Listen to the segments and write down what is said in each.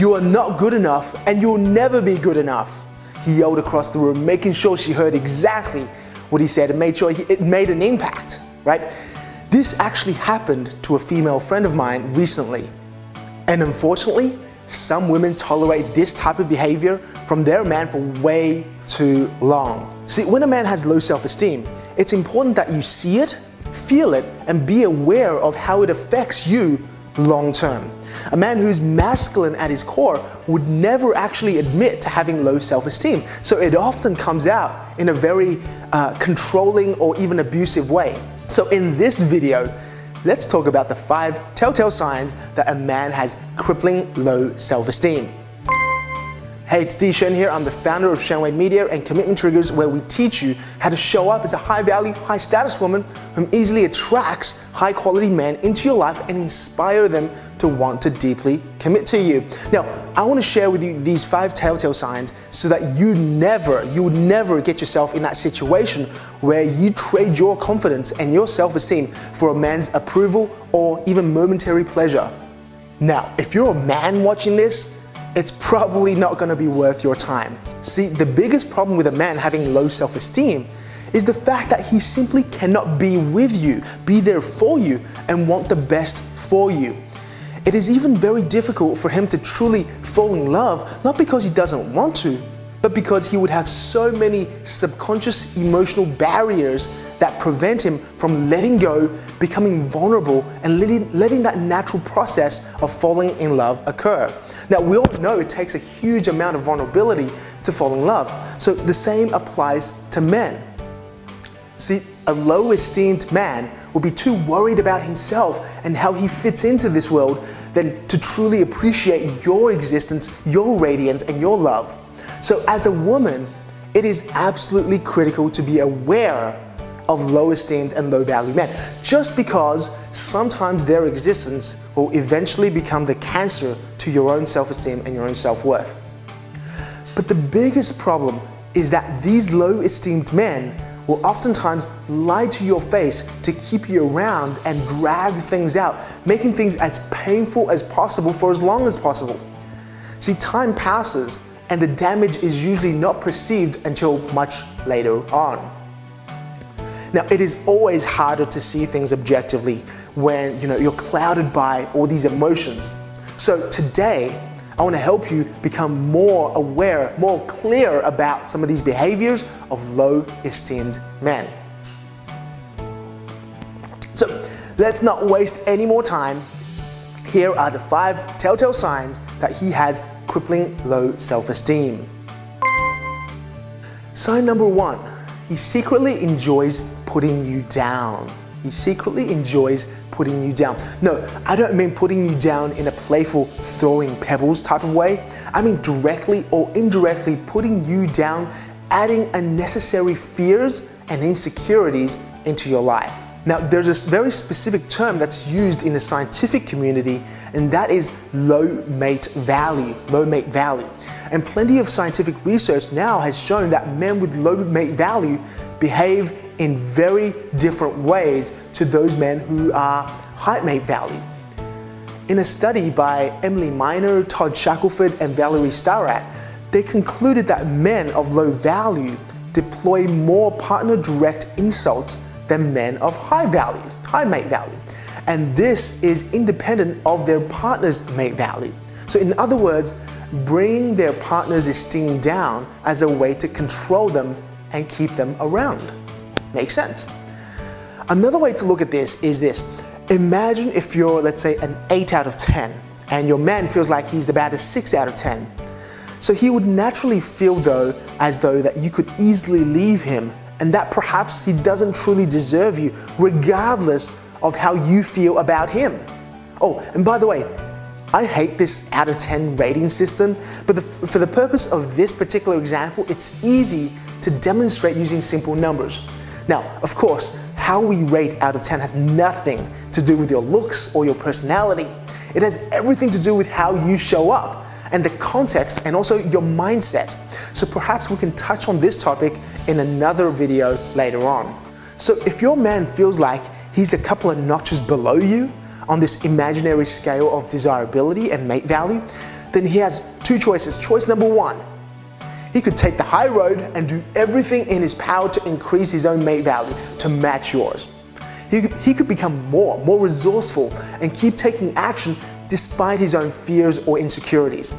"You are not good enough and you'll never be good enough," he yelled across the room, making sure she heard exactly what he said and made sure it made an impact, right? This actually happened to a female friend of mine recently. And unfortunately, some women tolerate this type of behavior from their man for way too long. See, when a man has low self-esteem, it's important that you see it, feel it, and be aware of how it affects you long term. A man who's masculine at his core would never actually admit to having low self-esteem, so it often comes out in a very controlling or even abusive way. So in this video, let's talk about the 5 telltale signs that a man has crippling low self-esteem. Hey, it's Shen here. I'm the founder of Shen Media and Commitment Triggers, where we teach you how to show up as a high-value, high-status woman who easily attracts high-quality men into your life and inspire them to want to deeply commit to you. Now, I want to share with you these 5 telltale signs so that you would never get yourself in that situation where you trade your confidence and your self-esteem for a man's approval or even momentary pleasure. Now, if you're a man watching this, it's probably not going to be worth your time. See, the biggest problem with a man having low self-esteem is the fact that he simply cannot be with you, be there for you, and want the best for you. It is even very difficult for him to truly fall in love, not because he doesn't want to, but because he would have so many subconscious emotional barriers that prevent him from letting go, becoming vulnerable, and letting that natural process of falling in love occur. Now, we all know it takes a huge amount of vulnerability to fall in love, so the same applies to men. See, a low-esteemed man will be too worried about himself and how he fits into this world than to truly appreciate your existence, your radiance, and your love. So as a woman, it is absolutely critical to be aware of low-esteemed and low-value men, just because sometimes their existence will eventually become the cancer to your own self-esteem and your own self-worth. But the biggest problem is that these low-esteemed men will oftentimes lie to your face to keep you around and drag things out, making things as painful as possible for as long as possible. See, time passes and the damage is usually not perceived until much later on. Now, it is always harder to see things objectively when you're clouded by all these emotions. So today, I want to help you become more aware, more clear about some of these behaviors of low-esteemed men. So let's not waste any more time. Here are the 5 telltale signs that he has crippling low self-esteem. Sign number 1, he secretly enjoys putting you down. He secretly enjoys putting you down. No, I don't mean putting you down in a playful throwing pebbles type of way. I mean directly or indirectly putting you down, adding unnecessary fears and insecurities into your life. Now, there's a very specific term that's used in the scientific community, and that is low mate value, low mate value. And plenty of scientific research now has shown that men with low mate value behave in very different ways to those men who are high mate value. In a study by Emily Miner, Todd Shackelford, and Valerie Starrat, they concluded that men of low value deploy more partner direct insults than men of high mate value. And this is independent of their partner's mate value. So in other words, bringing their partner's esteem down as a way to control them and keep them around. Makes sense. Another way to look at this is this. Imagine if you're, let's say, an 8 out of 10 and your man feels like he's about a 6 out of 10. So he would naturally feel as though that you could easily leave him and that perhaps he doesn't truly deserve you regardless of how you feel about him. Oh, and by the way, I hate this out of 10 rating system, but for the purpose of this particular example, it's easy to demonstrate using simple numbers. Now, of course, how we rate out of 10 has nothing to do with your looks or your personality. It has everything to do with how you show up and the context and also your mindset. So perhaps we can touch on this topic in another video later on. So if your man feels like he's a couple of notches below you on this imaginary scale of desirability and mate value, then he has two choices. Choice number one, he could take the high road and do everything in his power to increase his own mate value to match yours. He could become more resourceful and keep taking action despite his own fears or insecurities.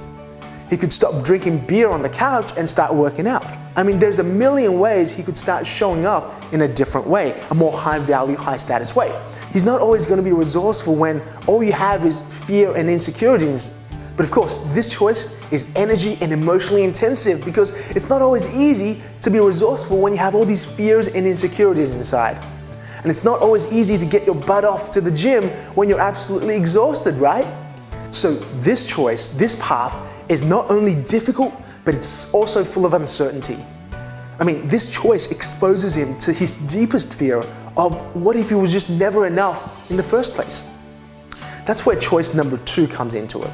He could stop drinking beer on the couch and start working out. I mean, there's a million ways he could start showing up in a different way, a more high value, high status way. He's not always going to be resourceful when all you have is fear and insecurities. But of course, this choice is energy and emotionally intensive because it's not always easy to be resourceful when you have all these fears and insecurities inside. And it's not always easy to get your butt off to the gym when you're absolutely exhausted, right? So this choice, this path, is not only difficult, but it's also full of uncertainty. I mean, this choice exposes him to his deepest fear of what if he was just never enough in the first place. That's where choice number 2 comes into it.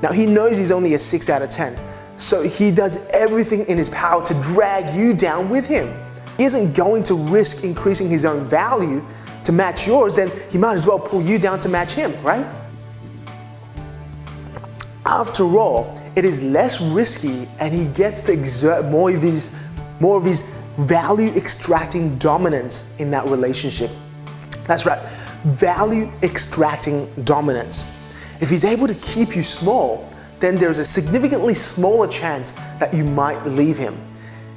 Now, he knows he's only a 6 out of 10, so he does everything in his power to drag you down with him. He isn't going to risk increasing his own value to match yours, then he might as well pull you down to match him, right? After all, it is less risky and he gets to exert more of his value extracting dominance in that relationship. That's right, value extracting dominance. If he's able to keep you small, then there's a significantly smaller chance that you might leave him.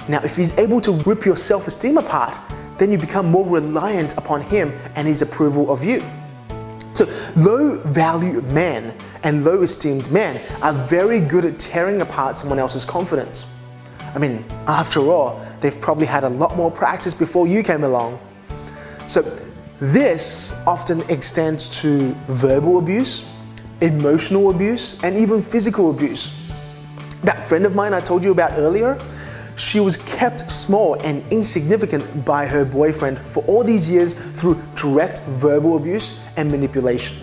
Now, if he's able to rip your self-esteem apart, then you become more reliant upon him and his approval of you. So low-value men and low-esteemed men are very good at tearing apart someone else's confidence. I mean, after all, they've probably had a lot more practice before you came along. So this often extends to verbal abuse, emotional abuse, and even physical abuse. That friend of mine I told you about earlier, she was kept small and insignificant by her boyfriend for all these years through direct verbal abuse and manipulation.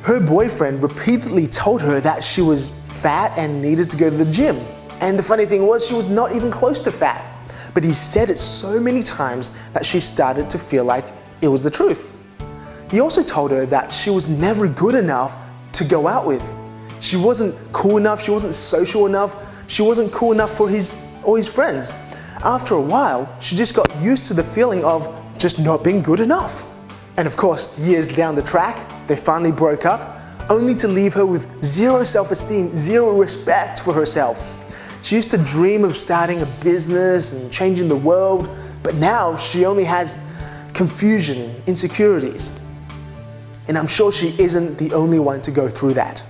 Her boyfriend repeatedly told her that she was fat and needed to go to the gym. And the funny thing was, she was not even close to fat. But he said it so many times that she started to feel like it was the truth. He also told her that she was never good enough to go out with. She wasn't cool enough, she wasn't social enough, she wasn't cool enough for his friends. After a while, she just got used to the feeling of just not being good enough. And of course, years down the track, they finally broke up, only to leave her with zero self-esteem, zero respect for herself. She used to dream of starting a business and changing the world, but now she only has confusion and insecurities. And I'm sure she isn't the only one to go through that.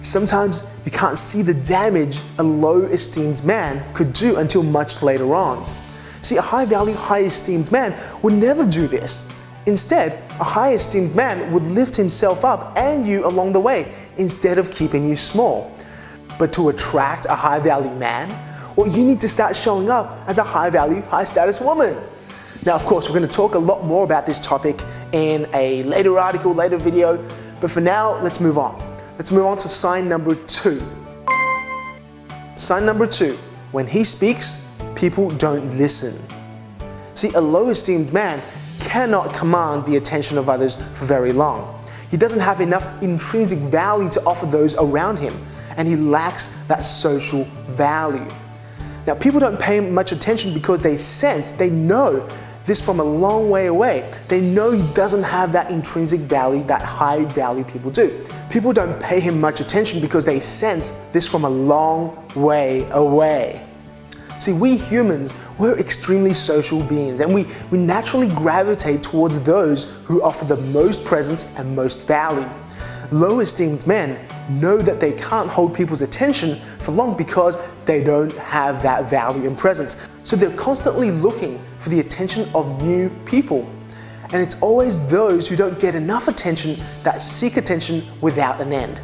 Sometimes you can't see the damage a low-esteemed man could do until much later on. See, a high-value, high-esteemed man would never do this. Instead, a high-esteemed man would lift himself up and you along the way instead of keeping you small. But to attract a high-value man, well, you need to start showing up as a high-value, high-status woman. Now, of course, we're going to talk a lot more about this topic in a later article, later video, but for now, let's move on. Let's move on to sign number 2. Sign number 2, when he speaks, people don't listen. See, a low-esteemed man cannot command the attention of others for very long. He doesn't have enough intrinsic value to offer those around him, and he lacks that social value. Now, people don't pay him much attention because they know this from a long way away. They know he doesn't have that intrinsic value that high value people do. People don't pay him much attention because they sense this from a long way away. See, we humans, we're extremely social beings, and we naturally gravitate towards those who offer the most presence and most value. Low-esteemed men know that they can't hold people's attention for long because they don't have that value and presence. So they're constantly looking for the attention of new people. And it's always those who don't get enough attention that seek attention without an end.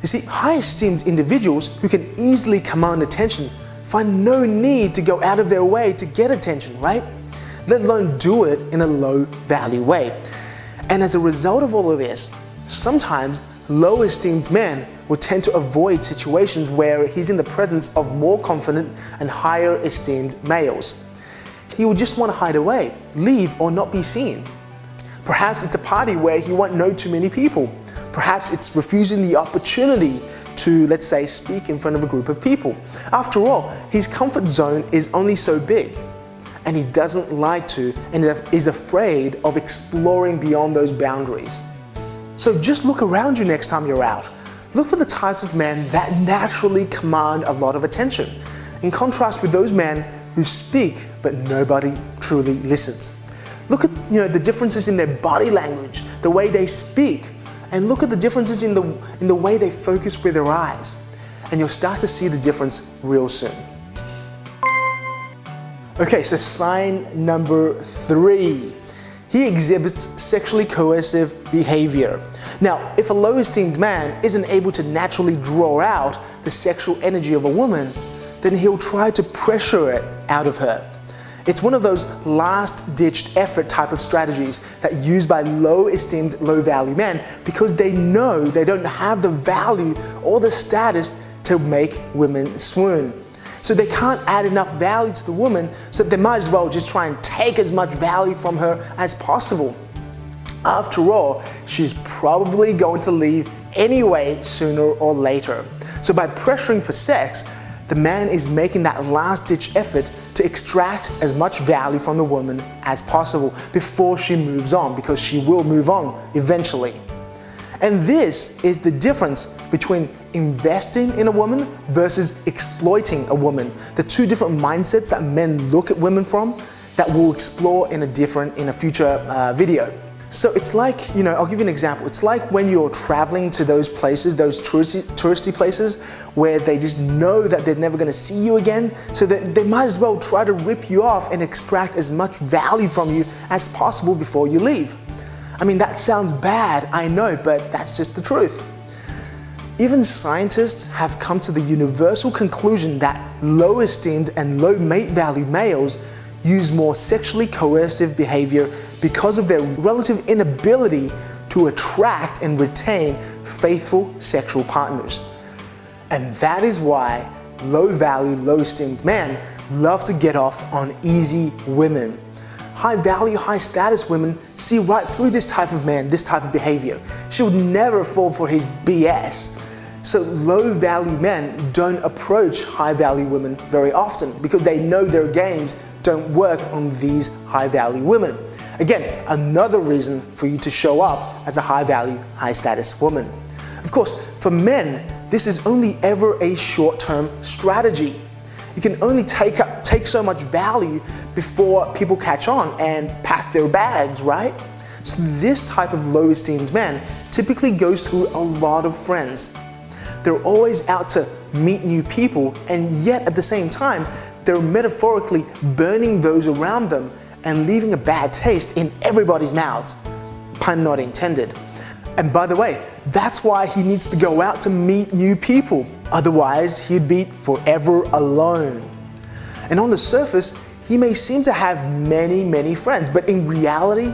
You see, high-esteemed individuals who can easily command attention find no need to go out of their way to get attention, right? Let alone do it in a low-value way. And as a result of all of this, sometimes low-esteemed men will tend to avoid situations where he's in the presence of more confident and higher esteemed males. He will just want to hide away, leave, or not be seen. Perhaps it's a party where he won't know too many people. Perhaps it's refusing the opportunity to, let's say, speak in front of a group of people. After all, his comfort zone is only so big, and he doesn't like to and is afraid of exploring beyond those boundaries. So just look around you next time you're out. Look for the types of men that naturally command a lot of attention, in contrast with those men who speak but nobody truly listens. Look at the differences in their body language, the way they speak, and look at the differences in the way they focus with their eyes, and you'll start to see the difference real soon. Okay, so sign number 3. He exhibits sexually coercive behavior. Now, if a low-esteemed man isn't able to naturally draw out the sexual energy of a woman, then he'll try to pressure it out of her. It's one of those last-ditched effort type of strategies that are used by low-esteemed, low-value men because they know they don't have the value or the status to make women swoon. So they can't add enough value to the woman, so they might as well just try and take as much value from her as possible. After all, she's probably going to leave anyway sooner or later. So by pressuring for sex, the man is making that last-ditch effort to extract as much value from the woman as possible before she moves on, because she will move on eventually. And this is the difference between investing in a woman versus exploiting a woman. The two different mindsets that men look at women from that we'll explore in a future video. So it's like, I'll give you an example. It's like when you're traveling to those places, those touristy places, where they just know that they're never going to see you again, so that they might as well try to rip you off and extract as much value from you as possible before you leave. I mean, that sounds bad, I know, but that's just the truth. Even scientists have come to the universal conclusion that low-esteemed and low-mate value males use more sexually coercive behavior because of their relative inability to attract and retain faithful sexual partners. And that is why low-value, low-esteemed men love to get off on easy women. High-value, high-status women see right through this type of man, this type of behavior. She would never fall for his BS. So low-value men don't approach high-value women very often because they know their games don't work on these high-value women. Again, another reason for you to show up as a high-value, high-status woman. Of course, for men, this is only ever a short-term strategy. You can only take so much value before people catch on and pack their bags, right? So this type of low-esteemed man typically goes through a lot of friends. They're always out to meet new people, and yet at the same time, they're metaphorically burning those around them and leaving a bad taste in everybody's mouths. Pun not intended. And by the way, that's why he needs to go out to meet new people. Otherwise, he'd be forever alone. And on the surface, he may seem to have many friends, but in reality,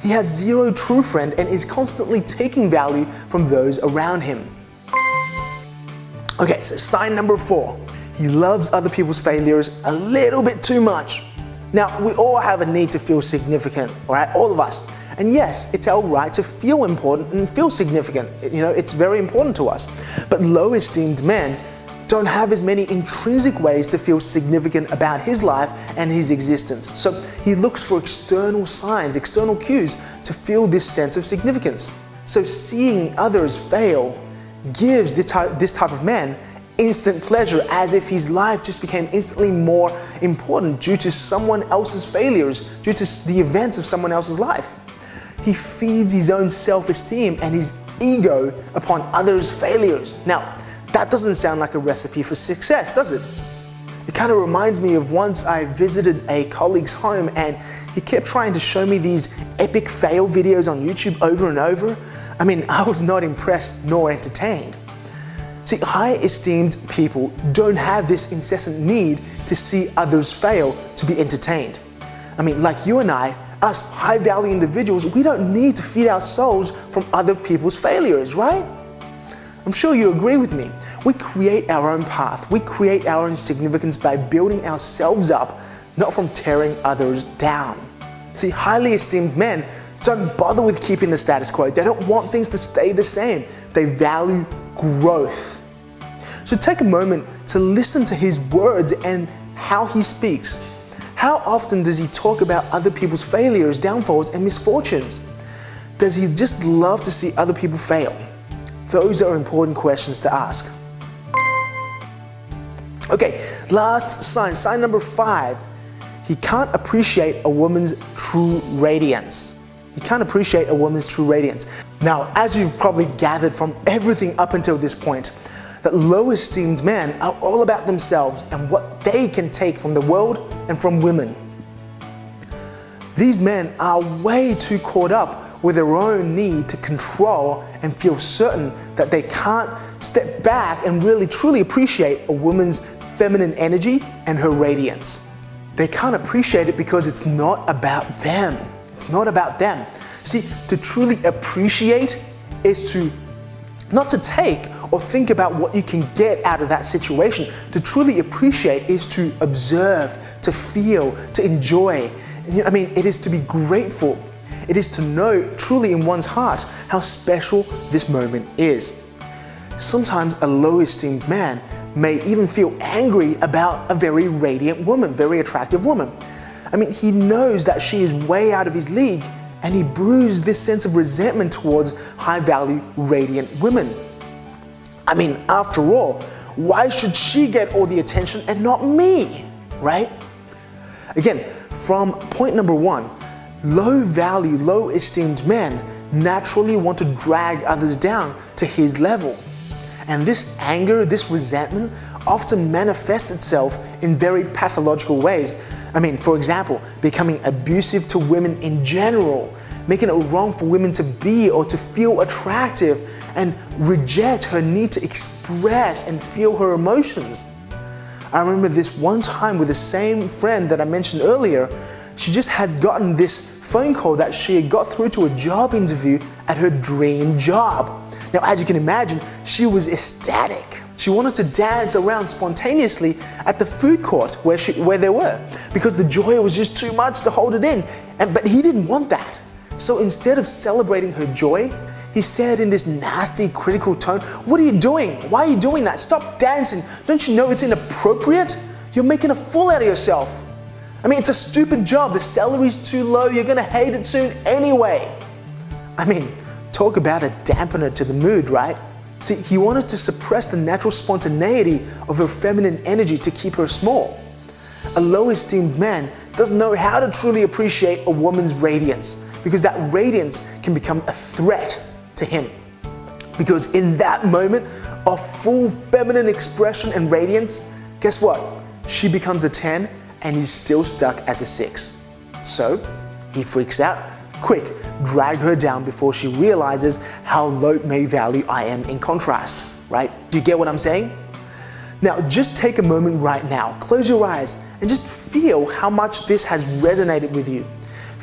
he has zero true friend and is constantly taking value from those around him. Okay, so sign number 4. He loves other people's failures a little bit too much. Now, we all have a need to feel significant, right? All of us. And yes, it's our right to feel important and feel significant. It's very important to us. But low-esteemed men don't have as many intrinsic ways to feel significant about his life and his existence. So he looks for external signs, external cues to feel this sense of significance. So seeing others fail gives this type of man instant pleasure, as if his life just became instantly more important due to someone else's failures, due to the events of someone else's life. He feeds his own self-esteem and his ego upon others' failures. Now, that doesn't sound like a recipe for success, does it? It kind of reminds me of once I visited a colleague's home and he kept trying to show me these epic fail videos on YouTube over and over. I mean, I was not impressed nor entertained. See, high-esteemed people don't have this incessant need to see others fail to be entertained. I mean, like you and I, us high-value individuals, we don't need to feed our souls from other people's failures, right? I'm sure you agree with me. We create our own path. We create our own significance by building ourselves up, not from tearing others down. See, highly esteemed men don't bother with keeping the status quo. They don't want things to stay the same. They value growth. So take a moment to listen to his words and how he speaks. How often does he talk about other people's failures, downfalls, and misfortunes? Does he just love to see other people fail? Those are important questions to ask. Okay, last sign, sign number 5. He can't appreciate a woman's true radiance. He can't appreciate a woman's true radiance. Now, as you've probably gathered from everything up until this point, that low-esteemed men are all about themselves and what they can take from the world and from women. These men are way too caught up with their own need to control and feel certain that they can't step back and really truly appreciate a woman's feminine energy and her radiance. They can't appreciate it because it's not about them. It's not about them. See, to truly appreciate is to not to take or think about what you can get out of that situation. To truly appreciate is to observe, to feel, to enjoy. I mean, it is to be grateful. It is to know truly in one's heart how special this moment is. Sometimes a low-esteemed man may even feel angry about a very radiant woman, very attractive woman. I mean, he knows that she is way out of his league, and he brews this sense of resentment towards high-value, radiant women. I mean, after all, why should she get all the attention and not me, right? Again, from point number 1, low-value, low-esteemed men naturally want to drag others down to his level. And this anger, this resentment often manifests itself in very pathological ways. I mean, for example, becoming abusive to women in general, making it wrong for women to be or to feel attractive, and reject her need to express and feel her emotions. I remember this one time with the same friend that I mentioned earlier. She just had gotten this phone call that she had got through to a job interview at her dream job. Now, as you can imagine, she was ecstatic. She wanted to dance around spontaneously at the food court where they were, because the joy was just too much to hold it in. But he didn't want that. So instead of celebrating her joy, he said in this nasty, critical tone, "What are you doing? Why are you doing that? Stop dancing. Don't you know it's inappropriate? You're making a fool out of yourself. I mean, it's a stupid job. The salary's too low. You're gonna hate it soon anyway." I mean, talk about a dampener to the mood, right? See, he wanted to suppress the natural spontaneity of her feminine energy to keep her small. A low-esteemed man doesn't know how to truly appreciate a woman's radiance, because that radiance can become a threat to him. Because in that moment of full feminine expression and radiance, guess what? She becomes a 10 and he's still stuck as a 6. So he freaks out. Quick, drag her down before she realizes how low value I am in contrast, right? Do you get what I'm saying? Now, just take a moment right now, close your eyes, and just feel how much this has resonated with you.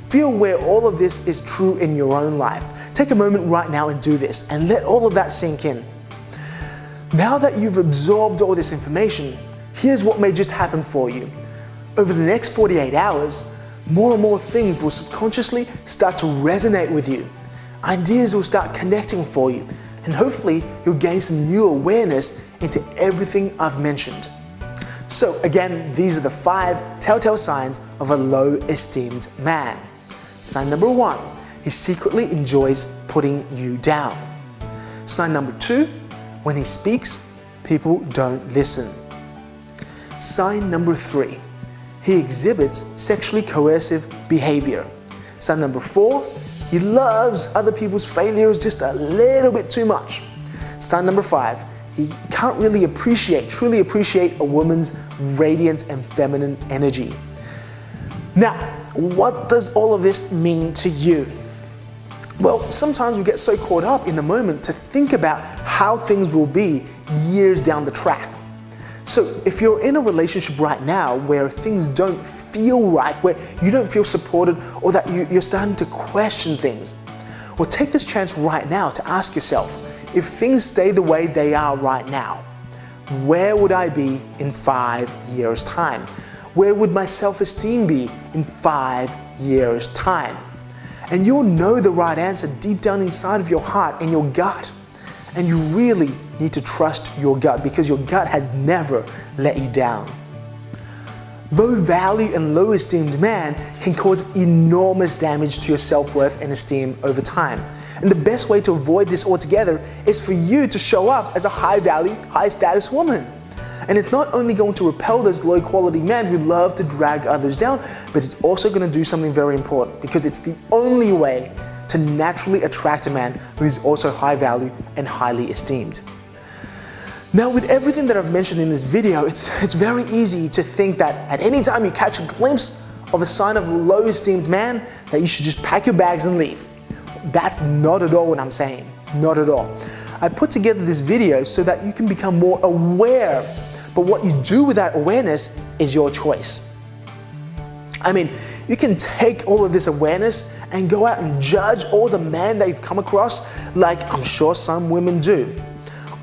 Feel where all of this is true in your own life. Take a moment right now and do this, and let all of that sink in. Now that you've absorbed all this information, here's what may just happen for you. Over the next 48 hours, more and more things will subconsciously start to resonate with you. Ideas will start connecting for you, and hopefully you'll gain some new awareness into everything I've mentioned. So again, these are the 5 telltale signs of a low-esteemed man. Sign number 1, he secretly enjoys putting you down. Sign number 2, when he speaks, people don't listen. Sign number 3, he exhibits sexually coercive behavior. Sign number 4, he loves other people's failures just a little bit too much. Sign number 5, he can't really truly appreciate a woman's radiance and feminine energy. Now, what does all of this mean to you? Well, sometimes we get so caught up in the moment to think about how things will be years down the track. So if you're in a relationship right now where things don't feel right, where you don't feel supported, or that you're starting to question things, well, take this chance right now to ask yourself, if things stay the way they are right now, where would I be in 5 years' time? Where would my self-esteem be in 5 years' time? And you'll know the right answer deep down inside of your heart and your gut. And you really need to trust your gut because your gut has never let you down. Low value and low esteemed man can cause enormous damage to your self-worth and esteem over time. And the best way to avoid this altogether is for you to show up as a high value, high status woman. And it's not only going to repel those low quality men who love to drag others down, but it's also going to do something very important because it's the only way to naturally attract a man who is also high value and highly esteemed. Now, with everything that I've mentioned in this video, it's very easy to think that at any time you catch a glimpse of a sign of a low esteemed man, that you should just pack your bags and leave. That's not at all what I'm saying, not at all. I put together this video so that you can become more aware, but what you do with that awareness is your choice. I mean, you can take all of this awareness and go out and judge all the men that you've come across, like I'm sure some women do.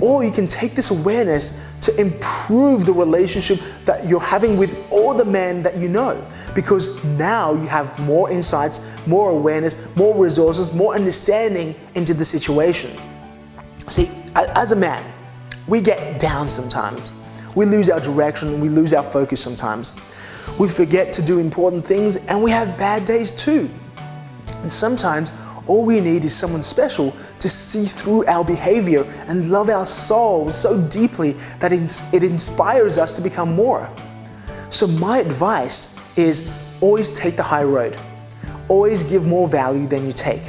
Or you can take this awareness to improve the relationship that you're having with all the men that you know, because now you have more insights, more awareness, more resources, more understanding into the situation. See, as a man, we get down sometimes. We lose our direction, we lose our focus sometimes. We forget to do important things and we have bad days too. And sometimes all we need is someone special to see through our behavior and love our souls so deeply that it inspires us to become more. So my advice is always take the high road. Always give more value than you take.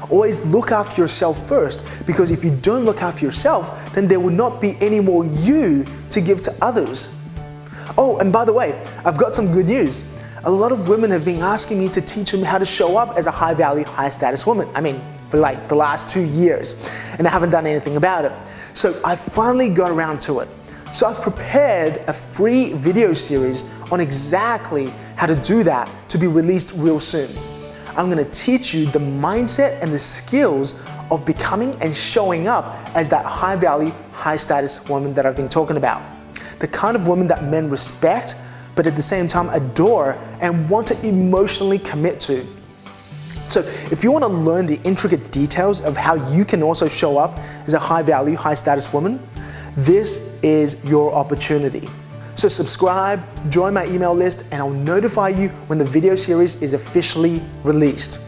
Always look after yourself first, because if you don't look after yourself, then there will not be any more you to give to others. Oh, and by the way, I've got some good news. A lot of women have been asking me to teach them how to show up as a high value, high status woman. I mean, for like the last 2 years, and I haven't done anything about it. So I finally got around to it. So I've prepared a free video series on exactly how to do that, to be released real soon. I'm gonna teach you the mindset and the skills of becoming and showing up as that high value, high status woman that I've been talking about. The kind of woman that men respect, but at the same time adore and want to emotionally commit to. So if you want to learn the intricate details of how you can also show up as a high value, high status woman, this is your opportunity. So subscribe, join my email list, and I'll notify you when the video series is officially released.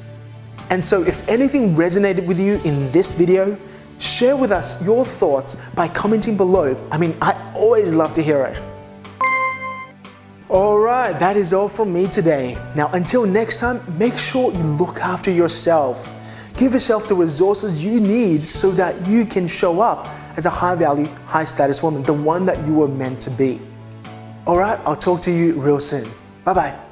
And so if anything resonated with you in this video, share with us your thoughts by commenting below. I mean, I always love to hear it. Alright, that is all from me today. Now until next time, make sure you look after yourself. Give yourself the resources you need so that you can show up as a high value, high status woman, the one that you were meant to be. Alright, I'll talk to you real soon. Bye bye.